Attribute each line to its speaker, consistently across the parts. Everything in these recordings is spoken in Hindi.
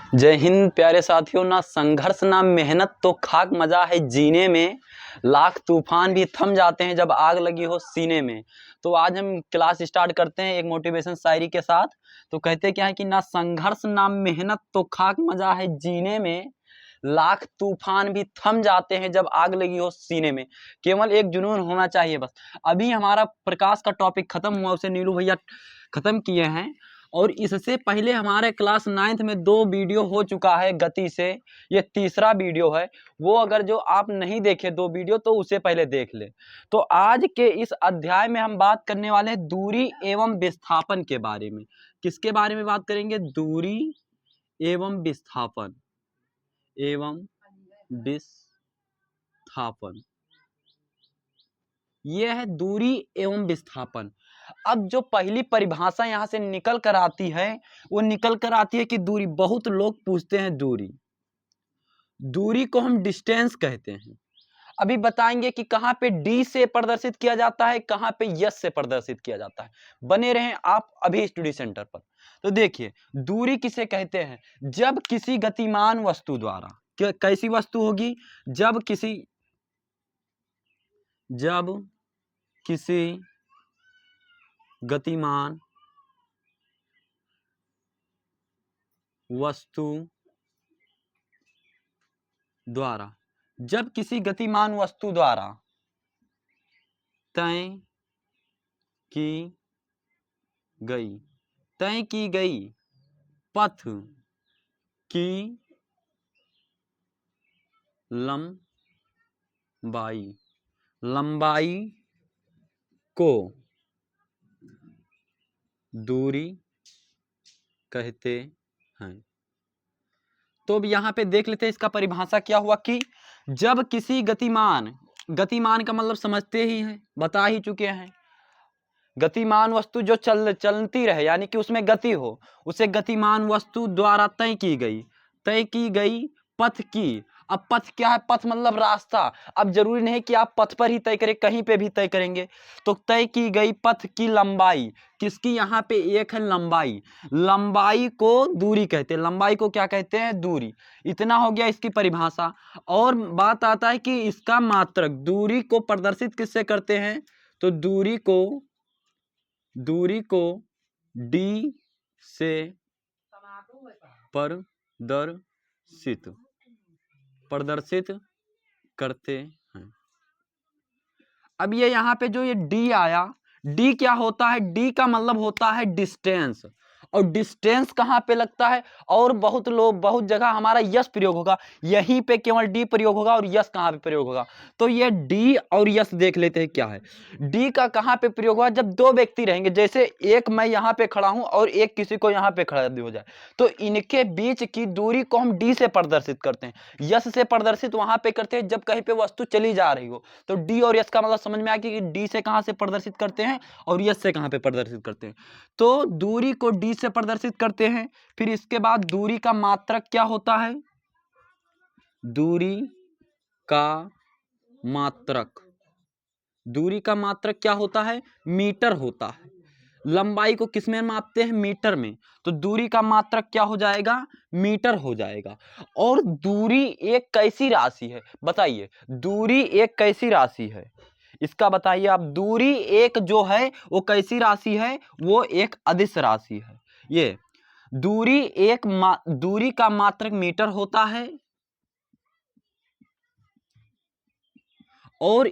Speaker 1: जय हिंद प्यारे साथियों। ना संघर्ष ना मेहनत तो खाक मजा है जीने में, लाख तूफान भी थम जाते हैं जब आग लगी हो सीने में। तो आज हम क्लास स्टार्ट करते हैं एक मोटिवेशन शायरी के साथ। तो कहते क्या है कि ना संघर्ष ना मेहनत तो खाक मजा है जीने में, लाख तूफान भी थम जाते हैं जब आग लगी हो सीने में। केवल एक जुनून होना चाहिए बस। अभी हमारा प्रकाश का टॉपिक खत्म हुआ, उसे नीलू भैया खत्म किए हैं। और इससे पहले हमारे क्लास 9th में 2 वीडियो हो चुका है गति से, ये तीसरा वीडियो है। वो अगर जो आप नहीं देखे 2 वीडियो तो उसे पहले देख ले। तो आज के इस अध्याय में हम बात करने वाले हैं दूरी एवं विस्थापन के बारे में। किसके बारे में बात करेंगे? दूरी एवं विस्थापन विस्थापन। यह है दूरी एवं विस्थापन। अब जो पहली परिभाषा यहां से निकल कर आती है वो निकल कर आती है कि दूरी। बहुत लोग पूछते हैं दूरी को हम डिस्टेंस कहते हैं। अभी बताएंगे कि कहां पे डी से प्रदर्शित किया जाता है, कहां पे यस से प्रदर्शित किया जाता है। बने रहें आप अभी स्टडी सेंटर पर। तो देखिए दूरी किसे कहते हैं? जब किसी गतिमान वस्तु द्वारा, कैसी वस्तु होगी? जब किसी गतिमान वस्तु द्वारा, जब किसी गतिमान वस्तु द्वारा तय की गई पथ की लंबाई को दूरी कहते हैं। तो अब यहां पे देख लेते हैं इसका परिभाषा क्या हुआ कि जब किसी गतिमान का मतलब समझते ही हैं, बता ही चुके हैं। गतिमान वस्तु जो चलती रहे यानी कि उसमें गति हो, उसे गतिमान वस्तु द्वारा तय की गई पथ की। अब पथ क्या है? पथ मतलब रास्ता। अब जरूरी नहीं कि आप पथ पर ही तय करें, कहीं पे भी तय करेंगे। तो तय की गई पथ की लंबाई, किसकी? यहाँ पे एक है लंबाई को दूरी कहते हैं। लंबाई को क्या कहते हैं? दूरी। इतना हो गया इसकी परिभाषा। और बात आता है कि इसका मात्रक, दूरी को प्रदर्शित किससे करते हैं? तो दूरी को डी से प्रदर्शित करते हैं। अब ये यहाँ पे जो ये डी आया, डी क्या होता है? डी का मतलब होता है डिस्टेंस। और डिस्टेंस कहाँ पे लगता है? और बहुत जगह हमारा यस प्रयोग होगा, यहीं पे केवल डी प्रयोग होगा। और यस कहाँ पे प्रयोग होगा? तो ये डी और यस देख लेते हैं क्या है। डी का कहाँ पे प्रयोग होगा? जब 2 व्यक्ति रहेंगे, जैसे एक मैं यहाँ पे खड़ा हूं और एक किसी को यहाँ पे खड़ा हो जाए, तो इनके बीच की दूरी को हम डी से प्रदर्शित करते हैं। यस से प्रदर्शित वहां पे करते हैं जब कहीं पे वस्तु चली जा रही हो। तो डी और यस का मतलब समझ में आ गया कि डी से कहां से प्रदर्शित करते हैं और यस से कहां पे प्रदर्शित करते हैं। तो दूरी को डी से प्रदर्शित करते हैं। फिर इसके बाद दूरी का मात्रक क्या होता है? दूरी का मात्रक क्या होता है? मीटर होता है। लंबाई को किस में मापते हैं? मीटर में। तो दूरी का मात्रक क्या हो जाएगा? मीटर हो जाएगा। और दूरी एक कैसी राशि है? बताइए, दूरी एक कैसी राशि है? इसका बताइए आप। दूरी एक जो है वो कैसी राशि है? वो एक अदिश राशि है। ये दूरी का मात्रक मीटर होता है। और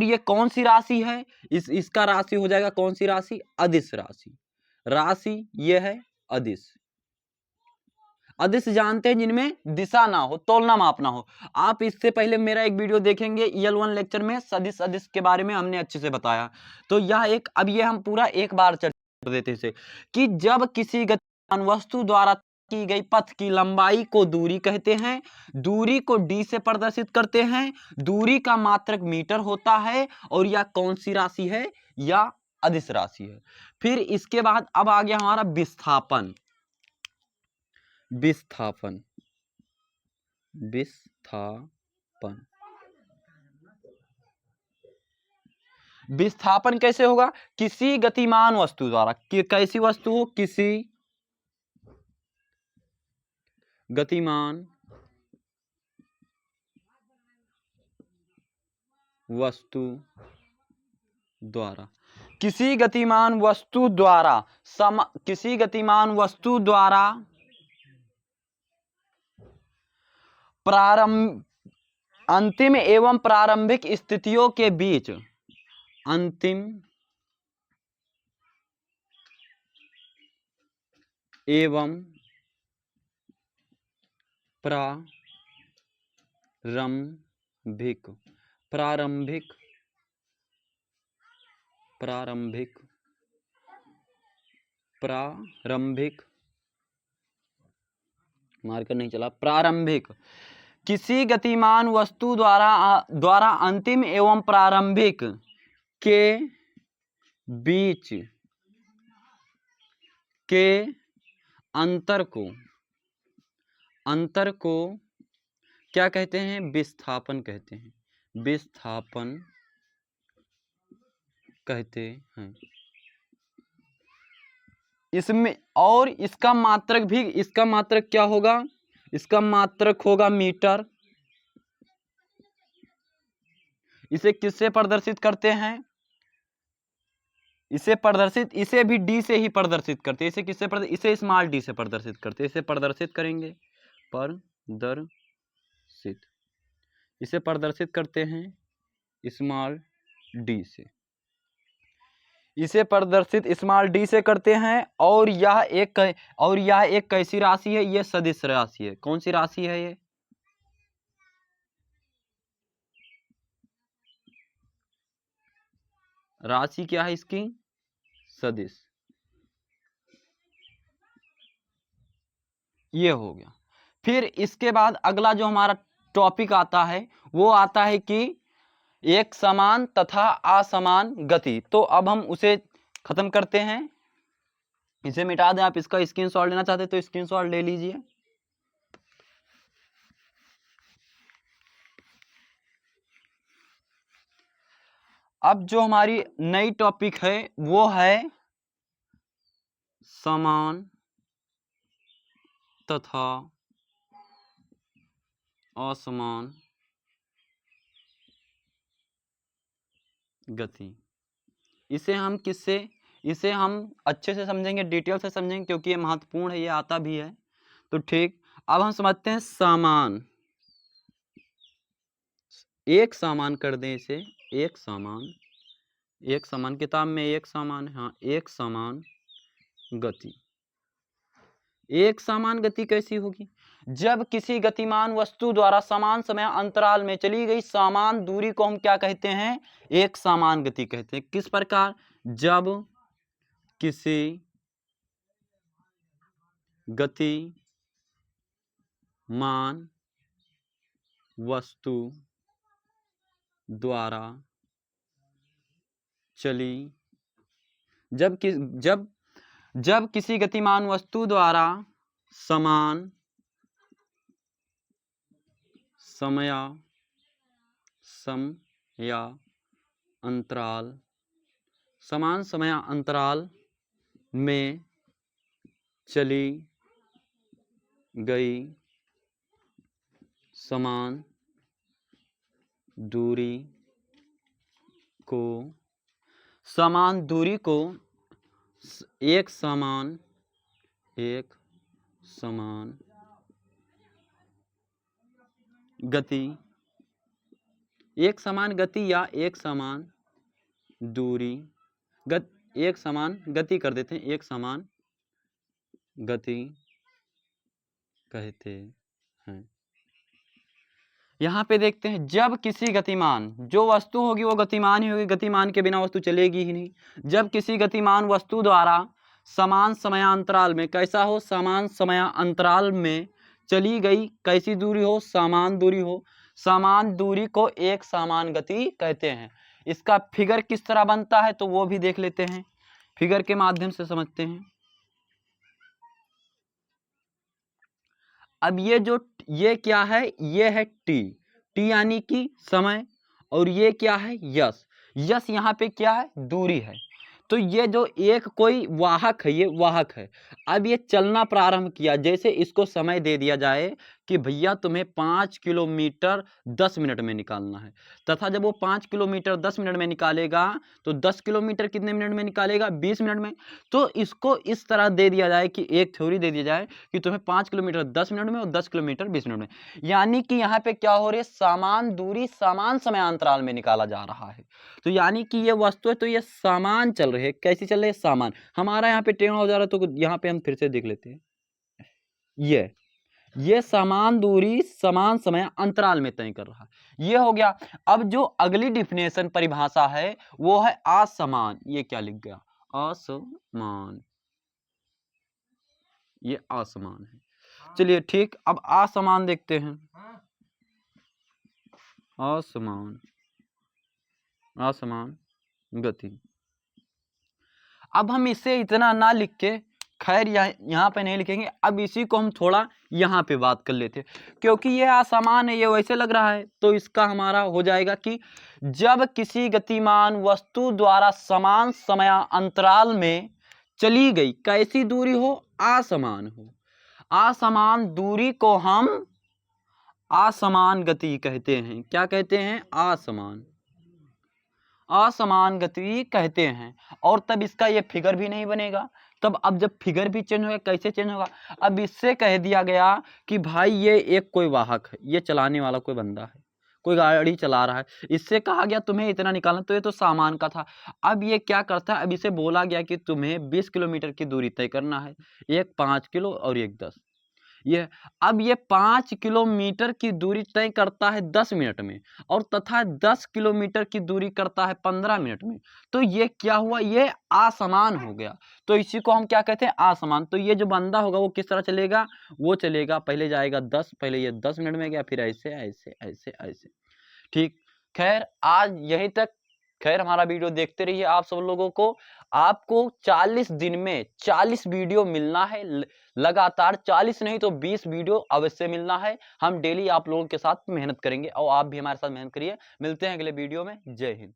Speaker 1: ये कौन सी राशि है? इसका राशि हो जाएगा कौन सी राशि? अदिश राशि ये है अदिश। जानते हैं जिनमें दिशा ना हो, तोलना मापना हो। आप इससे पहले मेरा एक वीडियो देखेंगे EL1 लेक्चर में सदिश अदिश के बारे में हमने अच्छे से बताया। तो यह एक, अब ये हम पूरा एक बार चर्चा कर देते हैं कि जब किसी गतिमान वस्तु द्वारा की गई पथ की लंबाई को दूरी कहते हैं। दूरी को डी से प्रदर्शित करते हैं। दूरी का मात्रक मीटर होता है। और यह कौन सी राशि है? या अदिश राशि है। फिर इसके बाद अब आ गया हमारा विस्थापन। विस्थापन कैसे होगा? किसी गतिमान वस्तु द्वारा, कैसी वस्तु हो? किसी गतिमान वस्तु द्वारा, किसी गतिमान वस्तु द्वारा किसी गतिमान वस्तु द्वारा अंतिम एवं प्रारंभिक स्थितियों के बीच, अंतिम एवं प्रारंभिक मार्कर नहीं चला, प्रारंभिक किसी गतिमान वस्तु द्वारा अंतिम एवं प्रारंभिक के बीच के अंतर को क्या कहते हैं? विस्थापन कहते हैं, विस्थापन कहते हैं। इसमें और इसका मात्रक क्या होगा? इसका मात्रक होगा मीटर। इसे किससे प्रदर्शित करते हैं? इसे भी डी से ही प्रदर्शित करते हैं। इसे स्मॉल डी से प्रदर्शित करते हैं। इसे प्रदर्शित करेंगे, इसे प्रदर्शित करते हैं स्मॉल डी से। इसे प्रदर्शित स्मॉल डी से करते हैं। और यह एक कैसी राशि है? यह सदिश राशि है। कौन सी राशि है ये? राशि क्या है इसकी? सदिश। ये हो गया। फिर इसके बाद अगला जो हमारा टॉपिक आता है वो आता है कि एक समान तथा असमान गति। तो अब हम उसे खत्म करते हैं, इसे मिटा दें। आप इसका स्क्रीनशॉट लेना चाहते तो स्क्रीनशॉट ले लीजिए। अब जो हमारी नई टॉपिक है वो है समान तथा असमान गति। इसे हम अच्छे से समझेंगे, डिटेल से समझेंगे, क्योंकि ये महत्वपूर्ण है, ये आता भी है। तो ठीक, अब हम समझते हैं समान। एक समान कर दें इसे, एक समान किताब में एक समान है। हाँ, एक समान गति। एक समान गति कैसी होगी? जब किसी गतिमान वस्तु द्वारा समान समय अंतराल में चली गई समान दूरी को हम क्या कहते हैं? एक समान गति कहते हैं। किस प्रकार? जब किसी गतिमान वस्तु द्वारा जब किसी गतिमान वस्तु द्वारा समान समय अंतराल में चली गई समान दूरी को एक समान गति या एक समान दूरी एक समान गति कर देते हैं, एक समान गति कहते हैं। यहाँ पे देखते हैं, जब किसी गतिमान, जो वस्तु होगी वो गतिमान ही होगी, गतिमान के बिना वस्तु चलेगी ही नहीं। जब किसी गतिमान वस्तु द्वारा समान समयांतराल में, कैसा हो? समान समयांतराल में चली गई कैसी दूरी हो? समान दूरी हो। समान दूरी को एक समान गति कहते हैं। इसका फिगर किस तरह बनता है तो वो भी देख लेते हैं, फिगर के माध्यम से समझते हैं। अब ये क्या है? ये है टी यानी कि समय, और ये क्या है? यस यहाँ पे क्या है? दूरी है। तो ये जो एक कोई वाहक है, ये वाहक है। अब ये चलना प्रारंभ किया, जैसे इसको समय दे दिया जाए कि भैया तुम्हें 5 किलोमीटर 10 मिनट में निकालना है, तथा जब वो 5 किलोमीटर 10 मिनट में निकालेगा तो 10 किलोमीटर कितने मिनट में निकालेगा? 20 मिनट में। तो इसको इस तरह दे दिया जाए कि एक थ्योरी दे दी जाए कि तुम्हें 5 किलोमीटर 10 मिनट में और 10 किलोमीटर 20 मिनट में, यानी कि यहाँ पे क्या हो रही है? समान दूरी समान समयांतराल में निकाला जा रहा है। तो यानी कि ये वस्तु है, तो ये समान चल रही है। कैसी चल रही है? समान। हमारा यहाँ पे टेढ़ा हो जा रहा है, तो यहाँ पे हम फिर से देख लेते हैं। ये समान दूरी समान समय अंतराल में तय कर रहा है, ये हो गया। अब जो अगली डिफिनेशन परिभाषा है वो है असमान। ये क्या लिख गया? असमान। ये असमान है। चलिए ठीक, अब असमान देखते हैं। असमान, असमान गति। अब हम इसे इतना ना लिख के, खैर यहाँ पे नहीं लिखेंगे, अब इसी को हम थोड़ा यहाँ पे बात कर लेते हैं, क्योंकि ये असमान है, ये वैसे लग रहा है। तो इसका हमारा हो जाएगा कि जब किसी गतिमान वस्तु द्वारा समान समय अंतराल में चली गई कैसी दूरी हो? असमान हो। असमान दूरी को हम असमान गति कहते हैं। क्या कहते हैं? असमान, असमान गति कहते हैं। और तब इसका ये फिगर भी नहीं बनेगा। तब अब जब फिगर भी चेंज होगा, कैसे चेंज होगा? अब इससे कह दिया गया कि भाई ये एक कोई वाहक है, ये चलाने वाला कोई बंदा है, कोई गाड़ी चला रहा है। इससे कहा गया तुम्हें इतना निकालना, तो ये तो सामान का था। अब ये क्या करता है? अब इसे बोला गया कि तुम्हें 20 किलोमीटर की दूरी तय करना है, एक 5 किलो और एक 10। ये अब ये 5 किलोमीटर की दूरी तय करता है 10 मिनट में, और तथा 10 किलोमीटर की दूरी करता है 15 मिनट में। तो ये क्या हुआ? ये असमान हो गया। तो इसी को हम क्या कहते हैं? असमान। तो ये जो बंदा होगा वो किस तरह चलेगा? वो चलेगा, पहले जाएगा 10, पहले ये 10 मिनट में गया, फिर ऐसे ऐसे ऐसे ऐसे। ठीक। खैर आज यहीं तक। खैर हमारा वीडियो देखते रहिए आप सब लोगों को। आपको 40 दिन में 40 वीडियो मिलना है, लगातार 40 नहीं तो 20 वीडियो अवश्य मिलना है। हम डेली आप लोगों के साथ मेहनत करेंगे और आप भी हमारे साथ मेहनत करिए। मिलते हैं अगले वीडियो में। जय हिंद।